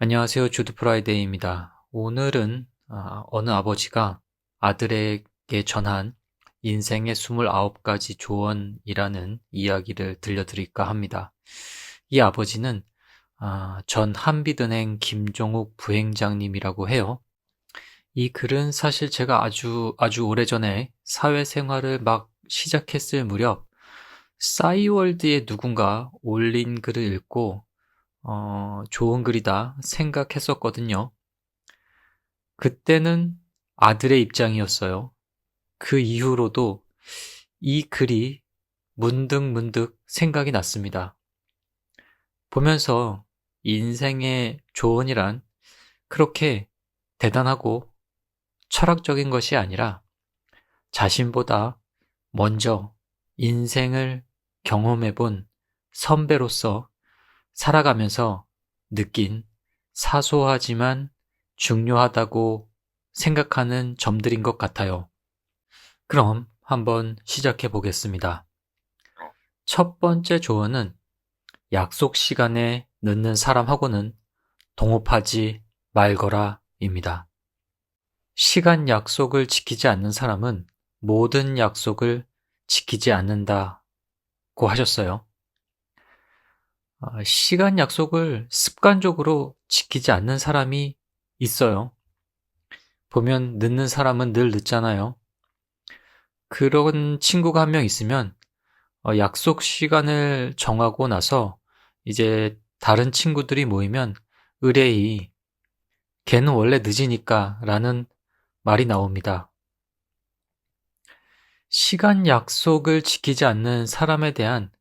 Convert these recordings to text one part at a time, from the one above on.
안녕하세요. 주드 프라이데이입니다. 오늘은 어느 아버지가 아들에게 전한 인생의 29가지 조언이라는 이야기를 들려드릴까 합니다. 이 아버지는 전 한빛은행 김종욱 부행장님이라고 해요. 이 글은 사실 제가 아주 오래전에 사회생활을 막 시작했을 무렵 싸이월드에 누군가 올린 글을 읽고 좋은 글이다 생각했었거든요. 그때는 아들의 입장이었어요. 그 이후로도 이 글이 문득 생각이 났습니다. 보면서 인생의 조언이란 그렇게 대단하고 철학적인 것이 아니라 자신보다 먼저 인생을 경험해본 선배로서 살아가면서 느낀 사소하지만 중요하다고 생각하는 점들인 것 같아요. 그럼 한번 시작해 보겠습니다. 첫 번째 조언은 약속 시간에 늦는 사람하고는 동업하지 말거라입니다. 시간 약속을 지키지 않는 사람은 모든 약속을 지키지 않는다고 하셨어요. 시간 약속을 습관적으로 지키지 않는 사람이 있어요. 보면 늦는 사람은 늘 늦잖아요. 그런 친구가 한 명 있으면 약속 시간을 정하고 나서 이제 다른 친구들이 모이면 의뢰이 걔는 원래 늦으니까 라는 말이 나옵니다. 시간 약속을 지키지 않는 사람에 대한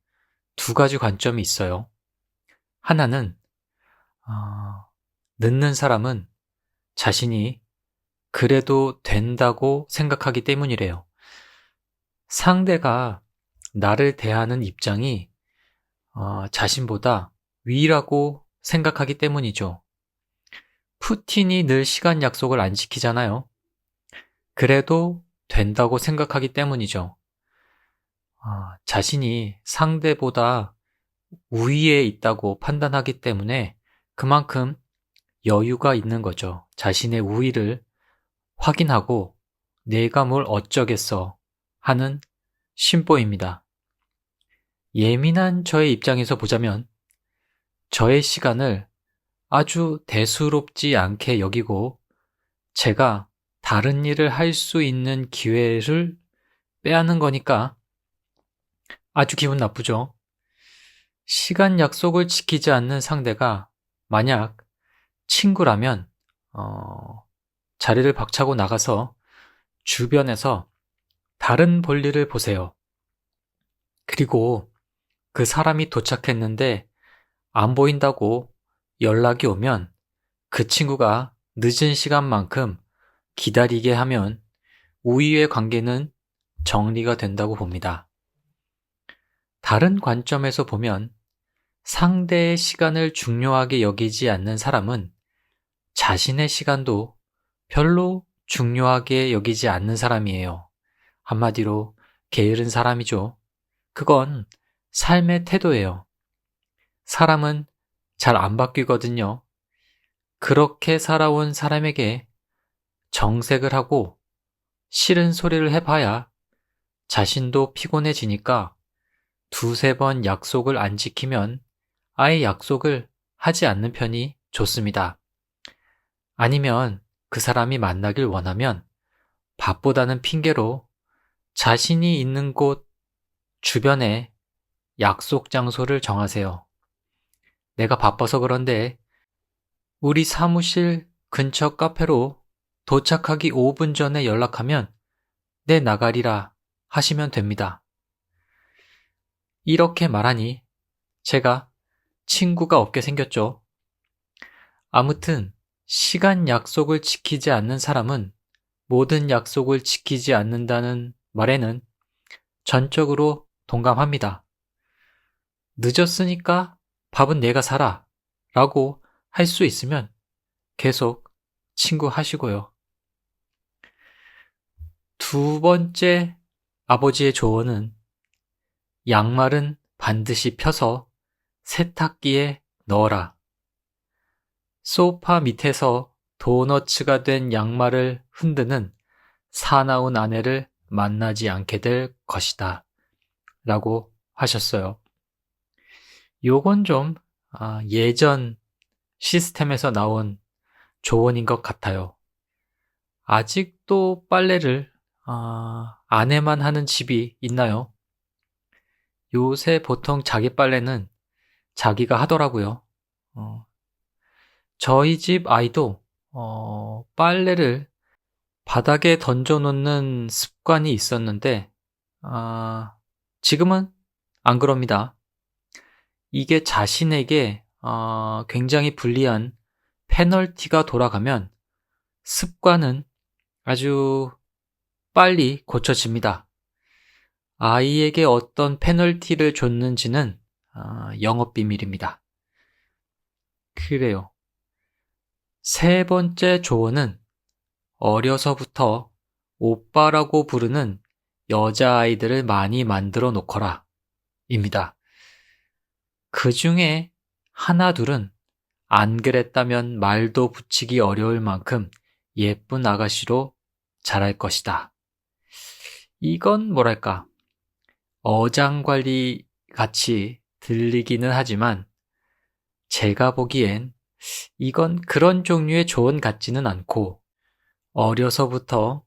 두 가지 관점이 있어요. 하나는 늦는 사람은 자신이 그래도 된다고 생각하기 때문이래요. 상대가 나를 대하는 입장이 자신보다 위라고 생각하기 때문이죠. 푸틴이 늘 시간 약속을 안 지키잖아요. 그래도 된다고 생각하기 때문이죠. 자신이 상대보다 우위에 있다고 판단하기 때문에 그만큼 여유가 있는 거죠. 자신의 우위를 확인하고 내가 뭘 어쩌겠어 하는 심보입니다. 예민한 저의 입장에서 보자면 저의 시간을 아주 대수롭지 않게 여기고 제가 다른 일을 할 수 있는 기회를 빼앗는 거니까 아주 기분 나쁘죠. 시간 약속을 지키지 않는 상대가 만약 친구라면 자리를 박차고 나가서 주변에서 다른 볼일을 보세요. 그리고 그 사람이 도착했는데 안 보인다고 연락이 오면 그 친구가 늦은 시간만큼 기다리게 하면 우위의 관계는 정리가 된다고 봅니다. 다른 관점에서 보면 상대의 시간을 중요하게 여기지 않는 사람은 자신의 시간도 별로 중요하게 여기지 않는 사람이에요. 한마디로 게으른 사람이죠. 그건 삶의 태도예요. 사람은 잘 안 바뀌거든요. 그렇게 살아온 사람에게 정색을 하고 싫은 소리를 해봐야 자신도 피곤해지니까 두세 번 약속을 안 지키면 아예 약속을 하지 않는 편이 좋습니다. 아니면 그 사람이 만나길 원하면 바쁘다는 핑계로 자신이 있는 곳 주변에 약속 장소를 정하세요. 내가 바빠서 그런데 우리 사무실 근처 카페로 도착하기 5분 전에 연락하면 내 나가리라 하시면 됩니다. 이렇게 말하니 제가 친구가 없게 생겼죠. 아무튼 시간 약속을 지키지 않는 사람은 모든 약속을 지키지 않는다는 말에는 전적으로 동감합니다. 늦었으니까 밥은 내가 사라 라고 할 수 있으면 계속 친구 하시고요. 두 번째 아버지의 조언은 양말은 반드시 펴서 세탁기에 넣어라. 소파 밑에서 도너츠가 된 양말을 흔드는 사나운 아내를 만나지 않게 될 것이다. 라고 하셨어요. 요건 좀 예전 시스템에서 나온 조언인 것 같아요. 아직도 빨래를 아내만 하는 집이 있나요? 요새 보통 자기 빨래는 자기가 하더라고요. 저희 집 아이도 빨래를 바닥에 던져놓는 습관이 있었는데 지금은 안 그럽니다. 이게 자신에게 굉장히 불리한 페널티가 돌아가면 습관은 아주 빨리 고쳐집니다. 아이에게 어떤 페널티를 줬는지는 영업 비밀입니다. 그래요. 세 번째 조언은 어려서부터 오빠라고 부르는 여자아이들을 많이 만들어 놓거라 입니다. 그 중에 하나 둘은 안 그랬다면 말도 붙이기 어려울 만큼 예쁜 아가씨로 자랄 것이다. 이건 뭐랄까 어장관리 같이 들리기는 하지만 제가 보기엔 이건 그런 종류의 조언 같지는 않고 어려서부터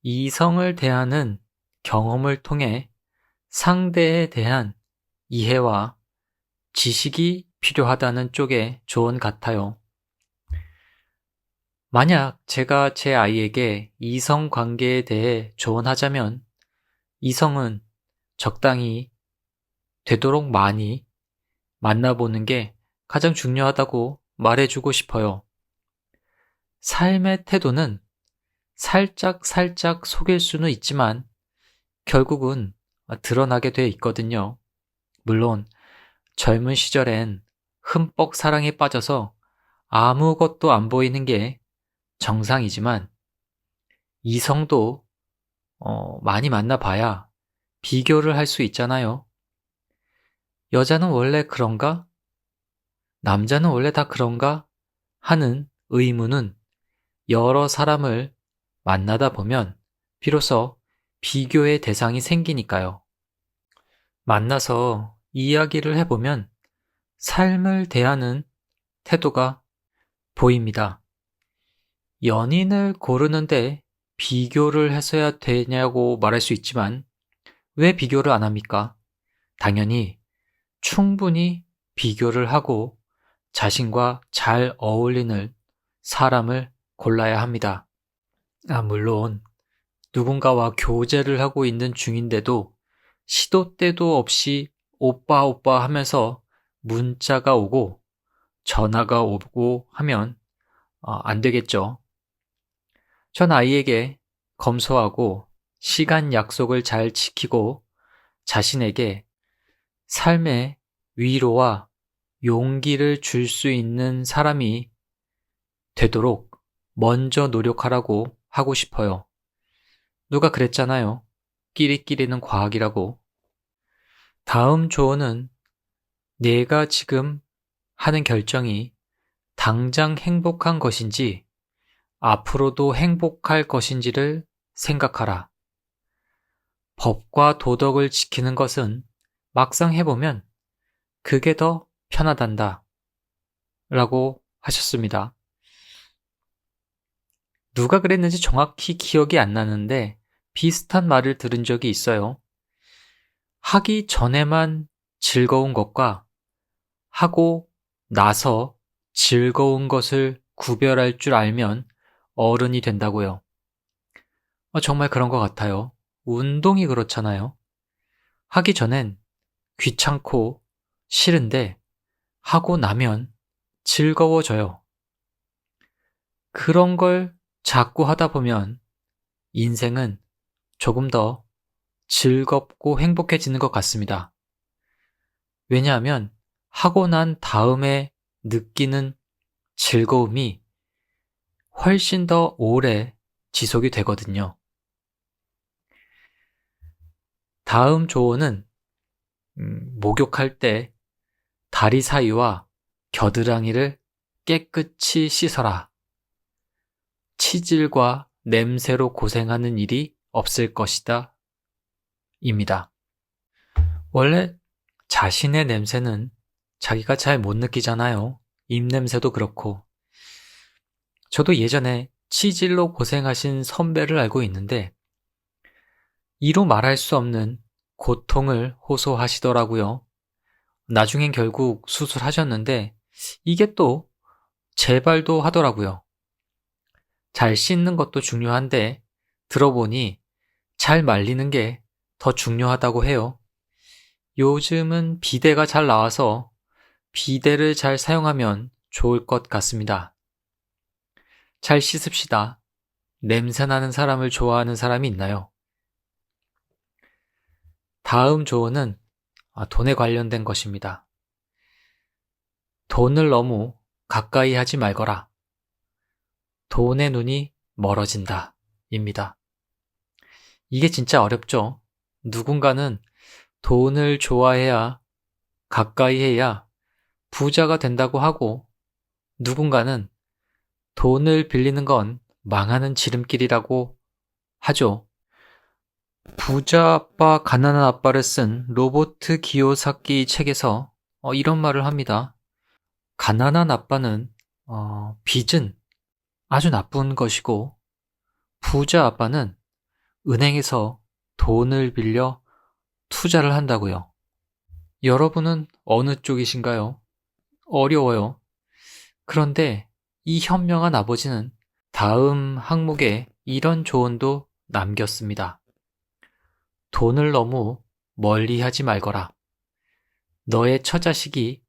이성을 대하는 경험을 통해 상대에 대한 이해와 지식이 필요하다는 쪽의 조언 같아요. 만약 제가 제 아이에게 이성 관계에 대해 조언하자면 이성은 적당히 되도록 많이 만나보는 게 가장 중요하다고 말해주고 싶어요. 삶의 태도는 살짝 속일 수는 있지만 결국은 드러나게 돼 있거든요. 물론 젊은 시절엔 흠뻑 사랑에 빠져서 아무것도 안 보이는 게 정상이지만 이성도 많이 만나봐야 비교를 할 수 있잖아요. 여자는 원래 그런가? 남자는 원래 다 그런가? 하는 의문은 여러 사람을 만나다 보면 비로소 비교의 대상이 생기니까요. 만나서 이야기를 해보면 삶을 대하는 태도가 보입니다. 연인을 고르는데 비교를 했어야 되냐고 말할 수 있지만 왜 비교를 안 합니까? 당연히 충분히 비교를 하고 자신과 잘 어울리는 사람을 골라야 합니다. 물론 누군가와 교제를 하고 있는 중인데도 시도 때도 없이 오빠 하면서 문자가 오고 전화가 오고 하면 안 되겠죠. 전 아이에게 검소하고 시간 약속을 잘 지키고 자신에게 삶의 위로와 용기를 줄 수 있는 사람이 되도록 먼저 노력하라고 하고 싶어요. 누가 그랬잖아요. 끼리끼리는 과학이라고. 다음 조언은 내가 지금 하는 결정이 당장 행복한 것인지 앞으로도 행복할 것인지를 생각하라. 법과 도덕을 지키는 것은 막상 해보면 그게 더 편하단다. 라고 하셨습니다. 누가 그랬는지 정확히 기억이 안 나는데 비슷한 말을 들은 적이 있어요. 하기 전에만 즐거운 것과 하고 나서 즐거운 것을 구별할 줄 알면 어른이 된다고요. 정말 그런 것 같아요. 운동이 그렇잖아요. 하기 전엔 귀찮고 싫은데 하고 나면 즐거워져요. 그런 걸 자꾸 하다 보면 인생은 조금 더 즐겁고 행복해지는 것 같습니다. 왜냐하면 하고 난 다음에 느끼는 즐거움이 훨씬 더 오래 지속이 되거든요. 다음 조언은 목욕할 때 다리 사이와 겨드랑이를 깨끗이 씻어라. 치질과 냄새로 고생하는 일이 없을 것이다. 입니다. 원래 자신의 냄새는 자기가 잘 못 느끼잖아요. 입냄새도 그렇고. 저도 예전에 치질로 고생하신 선배를 알고 있는데 이로 말할 수 없는 고통을 호소하시더라고요. 나중엔 결국 수술하셨는데 이게 또 재발도 하더라고요. 잘 씻는 것도 중요한데 들어보니 잘 말리는 게 더 중요하다고 해요. 요즘은 비데가 잘 나와서 비데를 잘 사용하면 좋을 것 같습니다. 잘 씻읍시다. 냄새나는 사람을 좋아하는 사람이 있나요? 다음 조언은 돈에 관련된 것입니다. 돈을 너무 가까이 하지 말거라. 돈의 눈이 멀어진다. 입니다. 이게 진짜 어렵죠. 누군가는 돈을 좋아해야, 가까이 해야 부자가 된다고 하고, 누군가는 돈을 빌리는 건 망하는 지름길이라고 하죠. 부자 아빠, 가난한 아빠를 쓴 로버트 기요사키 책에서 이런 말을 합니다. 가난한 아빠는 빚은 아주 나쁜 것이고, 부자 아빠는 은행에서 돈을 빌려 투자를 한다고요. 여러분은 어느 쪽이신가요? 어려워요. 그런데 이 현명한 아버지는 다음 항목에 이런 조언도 남겼습니다. 돈을 너무 멀리 하지 말거라. 너의 처자식이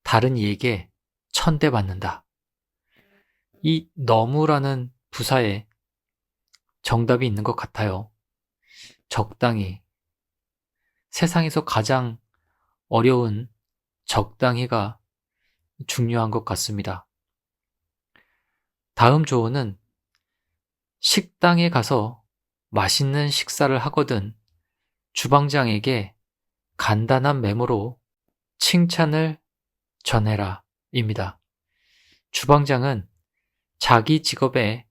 다른 이에게 천대받는다. 이 너무라는 부사에 정답이 있는 것 같아요. 적당히. 세상에서 가장 어려운 적당히가 중요한 것 같습니다. 다음 조언은 식당에 가서 맛있는 식사를 하거든 주방장에게 간단한 메모로 칭찬을 전해라 입니다. 주방장은 자기 직업에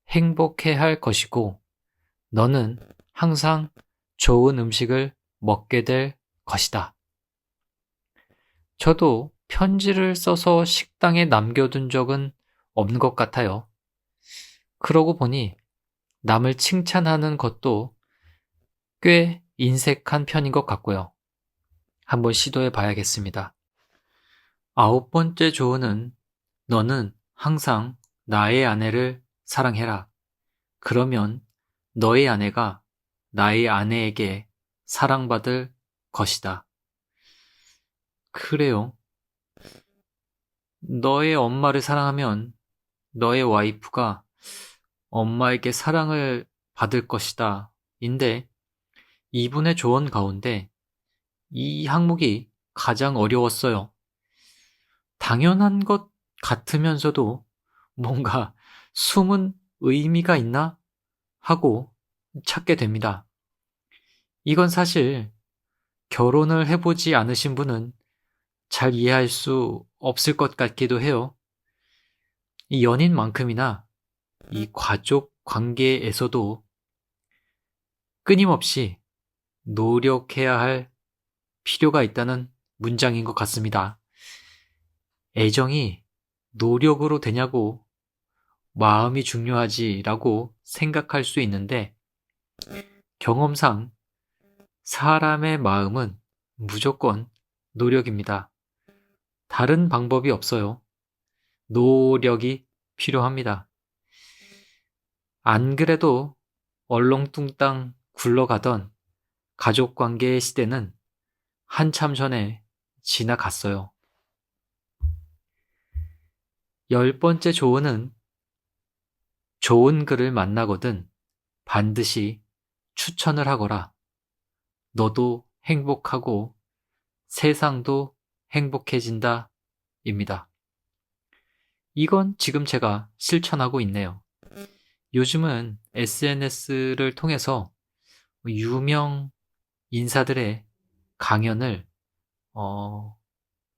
행복해 할 것이고 너는 항상 좋은 음식을 먹게 될 것이다. 저도 편지를 써서 식당에 남겨둔 적은 없는 것 같아요. 그러고 보니 남을 칭찬하는 것도 꽤 인색한 편인 것 같고요. 한번 시도해 봐야겠습니다. 9번째 조언은 너는 항상 나의 아내를 사랑해라. 그러면 너의 아내가 나의 아내에게 사랑받을 것이다. 그래요. 너의 엄마를 사랑하면 너의 와이프가 엄마에게 사랑을 받을 것이다. 인데 이분의 조언 가운데 이 항목이 가장 어려웠어요. 당연한 것 같으면서도 뭔가 숨은 의미가 있나 하고 찾게 됩니다. 이건 사실 결혼을 해보지 않으신 분은 잘 이해할 수 없을 것 같기도 해요. 이 연인만큼이나 이 가족 관계에서도 끊임없이 노력해야 할 필요가 있다는 문장인 것 같습니다. 애정이 노력으로 되냐고 마음이 중요하지라고 생각할 수 있는데 경험상 사람의 마음은 무조건 노력입니다. 다른 방법이 없어요. 노력이 필요합니다. 안 그래도 얼렁뚱땅 굴러가던 가족관계의 시대는 한참 전에 지나갔어요. 10번째 조언은 좋은 글을 만나거든 반드시 추천을 하거라. 너도 행복하고 세상도 행복해진다 입니다. 이건 지금 제가 실천하고 있네요. 요즘은 SNS를 통해서 유명 인사들의 강연을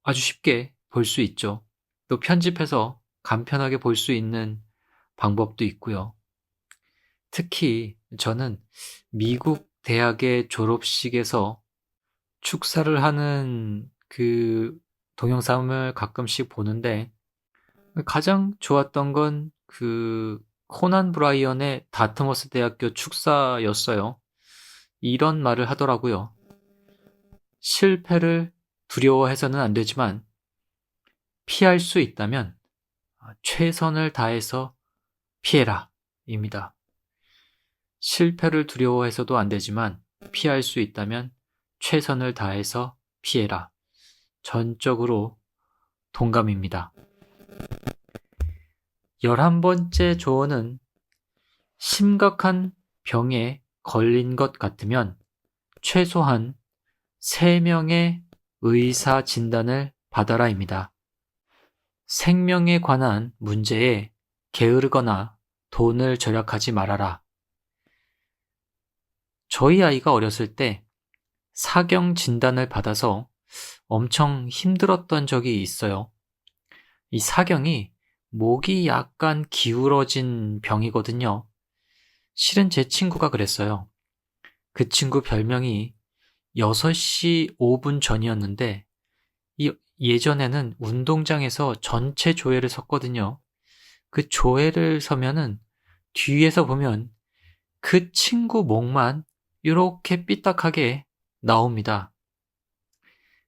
아주 쉽게 볼 수 있죠. 또 편집해서 간편하게 볼 수 있는 방법도 있고요. 특히 저는 미국 대학의 졸업식에서 축사를 하는 그 동영상을 가끔씩 보는데 가장 좋았던 건 그 코난 브라이언의 다트머스 대학교 축사였어요. 이런 말을 하더라고요. 실패를 두려워해서는 안 되지만 피할 수 있다면 최선을 다해서 피해라 입니다. 실패를 두려워해서도 안 되지만 피할 수 있다면 최선을 다해서 피해라. 전적으로 동감입니다. 11번째 조언은 심각한 병에 걸린 것 같으면 최소한 3명의 의사 진단을 받아라입니다. 생명에 관한 문제에 게으르거나 돈을 절약하지 말아라. 저희 아이가 어렸을 때 사경 진단을 받아서 엄청 힘들었던 적이 있어요. 이 사경이 목이 약간 기울어진 병이거든요. 실은 제 친구가 그랬어요. 그 친구 별명이 6시 5분 전이었는데 예전에는 운동장에서 전체 조회를 섰거든요. 그 조회를 서면은 뒤에서 보면 그 친구 목만 이렇게 삐딱하게 나옵니다.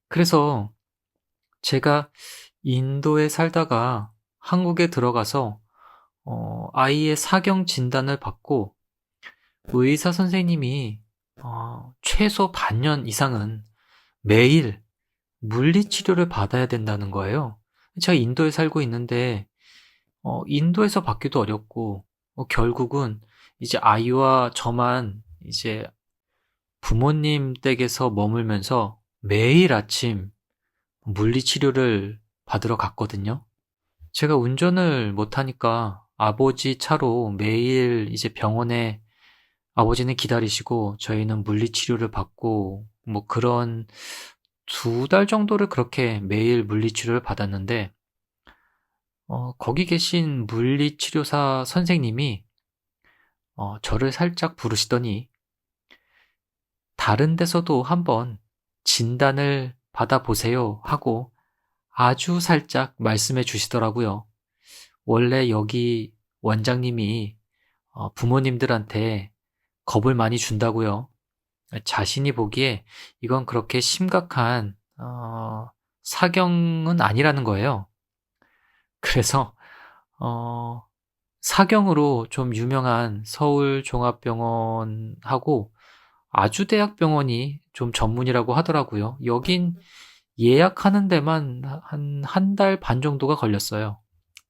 그래서 제가 인도에 살다가 한국에 들어가서 아이의 사경 진단을 받고 의사 선생님이 최소 반년 이상은 매일 물리치료를 받아야 된다는 거예요. 제가 인도에 살고 있는데 인도에서 받기도 어렵고 결국은 이제 아이와 저만 이제 부모님 댁에서 머물면서 매일 아침 물리치료를 받으러 갔거든요. 제가 운전을 못하니까 아버지 차로 매일 이제 병원에 아버지는 기다리시고 저희는 물리치료를 받고 뭐 그런 2달 정도를 그렇게 매일 물리치료를 받았는데 거기 계신 물리치료사 선생님이 저를 살짝 부르시더니 다른 데서도 한번 진단을 받아보세요 하고 아주 살짝 말씀해 주시더라고요. 원래 여기 원장님이 부모님들한테 겁을 많이 준다고요. 자신이 보기에 이건 그렇게 심각한 사경은 아니라는 거예요. 그래서 사경으로 좀 유명한 서울종합병원하고 아주대학병원이 좀 전문이라고 하더라고요. 여긴 예약하는 데만 한 달 반 정도가 걸렸어요.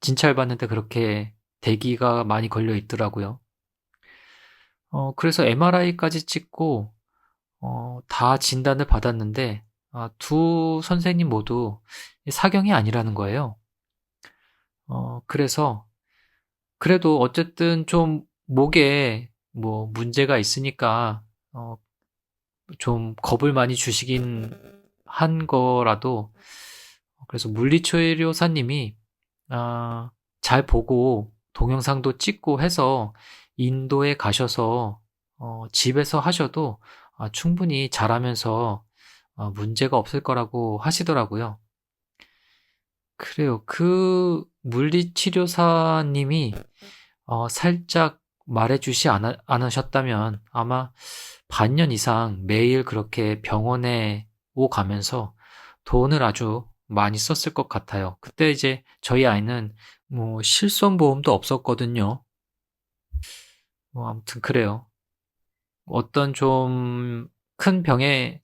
진찰 받는데 그렇게 대기가 많이 걸려 있더라고요. 그래서 MRI까지 찍고 다 진단을 받았는데 두 선생님 모두 사경이 아니라는 거예요. 그래서 그래도 어쨌든 좀 목에 뭐 문제가 있으니까 좀 겁을 많이 주시긴 한 거라도 그래서 물리치료사님이 잘 보고 동영상도 찍고 해서 인도에 가셔서 집에서 하셔도 충분히 잘하면서 문제가 없을 거라고 하시더라고요. 그래요. 그 물리치료사님이 살짝 말해주시 않으셨다면 아마 반년 이상 매일 그렇게 병원에 오가면서 돈을 아주 많이 썼을 것 같아요. 그때 이제 저희 아이는 뭐 실손보험도 없었거든요. 뭐 아무튼 그래요. 어떤 좀 큰 병에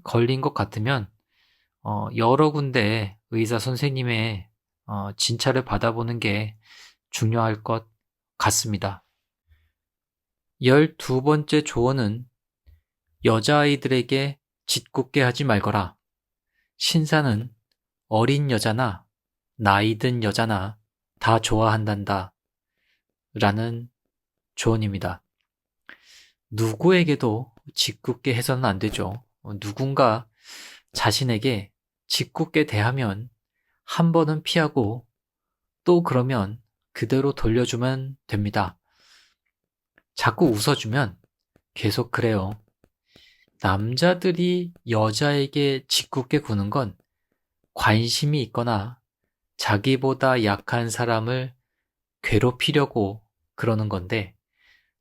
걸린 것 같으면 여러 군데 의사 선생님의 진찰을 받아보는 게 중요할 것 같습니다. 12번째 조언은 여자아이들에게 짓궂게 하지 말거라. 신사는 어린 여자나 나이 든 여자나 다 좋아한단다. 라는 조언입니다. 누구에게도 짓궂게 해서는 안 되죠. 누군가 자신에게 짓궂게 대하면 한 번은 피하고 또 그러면 그대로 돌려주면 됩니다. 자꾸 웃어주면 계속 그래요. 남자들이 여자에게 짓궂게 구는 건 관심이 있거나 자기보다 약한 사람을 괴롭히려고 그러는 건데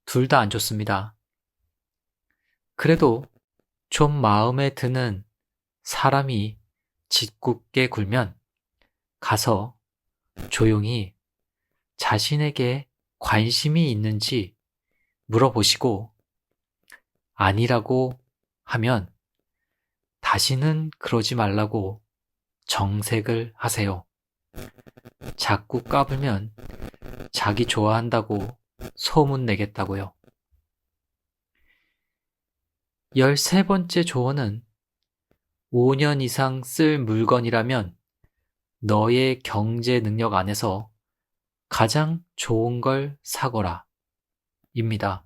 둘 다 안 좋습니다. 그래도 좀 마음에 드는 사람이 짓궂게 굴면 가서 조용히 자신에게 관심이 있는지 물어보시고 아니라고 하면 다시는 그러지 말라고 정색을 하세요. 자꾸 까불면 자기 좋아한다고 소문 내겠다고요. 13번째 조언은 5년 이상 쓸 물건이라면 너의 경제 능력 안에서 가장 좋은 걸 사거라 입니다.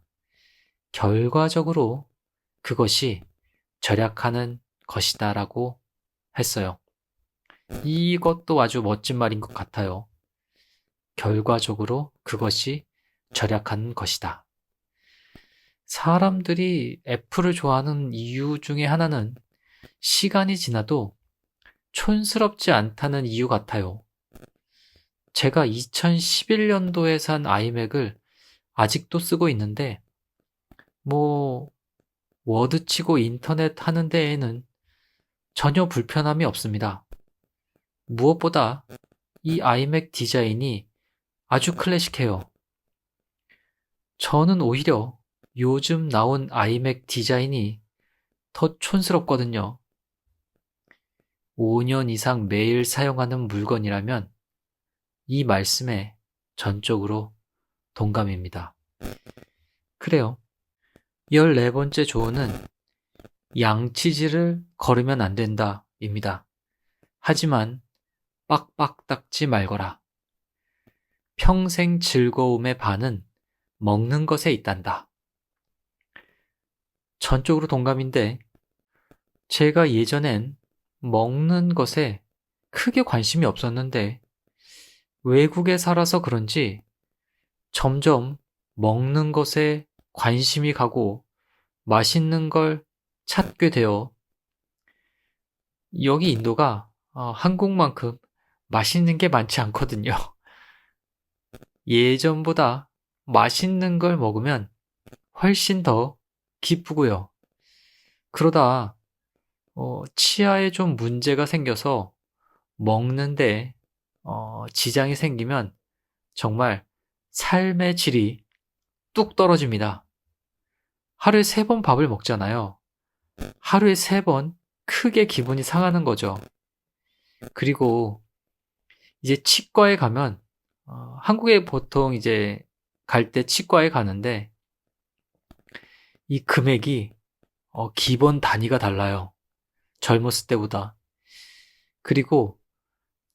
결과적으로 그것이 절약하는 것이다 라고 했어요. 이것도 아주 멋진 말인 것 같아요. 결과적으로 그것이 절약하는 것이다. 사람들이 애플을 좋아하는 이유 중에 하나는 시간이 지나도 촌스럽지 않다는 이유 같아요. 제가 2011년도에 산 아이맥을 아직도 쓰고 있는데 워드 치고 인터넷 하는 데에는 전혀 불편함이 없습니다. 무엇보다 이 아이맥 디자인이 아주 클래식해요. 저는 오히려 요즘 나온 아이맥 디자인이 더 촌스럽거든요. 5년 이상 매일 사용하는 물건이라면 이 말씀에 전적으로 동감입니다. 그래요. 14번째 조언은 양치질을 거르면 안 된다 입니다. 하지만 빡빡 닦지 말거라. 평생 즐거움의 반은 먹는 것에 있단다. 전적으로 동감인데 제가 예전엔 먹는 것에 크게 관심이 없었는데 외국에 살아서 그런지 점점 먹는 것에 관심이 가고 맛있는 걸 찾게 되어 여기 인도가 한국만큼 맛있는 게 많지 않거든요. 예전보다 맛있는 걸 먹으면 훨씬 더 기쁘고요. 그러다 치아에 좀 문제가 생겨서 먹는데 지장이 생기면 정말 삶의 질이 뚝 떨어집니다. 하루에 3번 밥을 먹잖아요. 하루에 3번 크게 기분이 상하는 거죠. 그리고 이제 치과에 가면 한국에 보통 이제 갈 때 치과에 가는데 이 금액이 기본 단위가 달라요. 젊었을 때보다. 그리고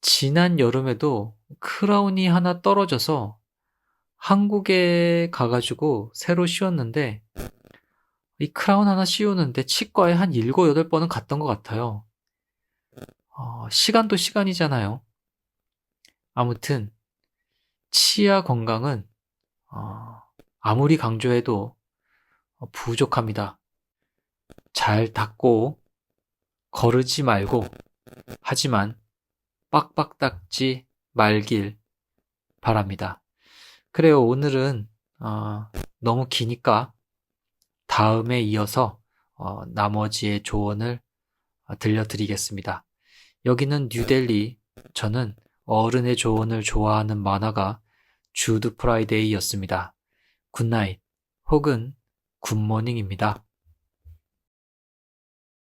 지난 여름에도 크라운이 하나 떨어져서 한국에 가가지고 새로 씌웠는데 이 크라운 하나 씌우는데 치과에 한 7, 8번은 갔던 것 같아요. 시간도 시간이잖아요. 아무튼 치아 건강은 아무리 강조해도 부족합니다. 잘 닦고 거르지 말고 하지만 빡빡 닦지 말길 바랍니다. 그래요. 오늘은 너무 기니까 다음에 이어서 나머지의 조언을 들려드리겠습니다. 여기는 뉴델리. 저는 어른의 조언을 좋아하는 만화가 주드 프라이데이였습니다. 굿나잇 혹은 굿모닝입니다.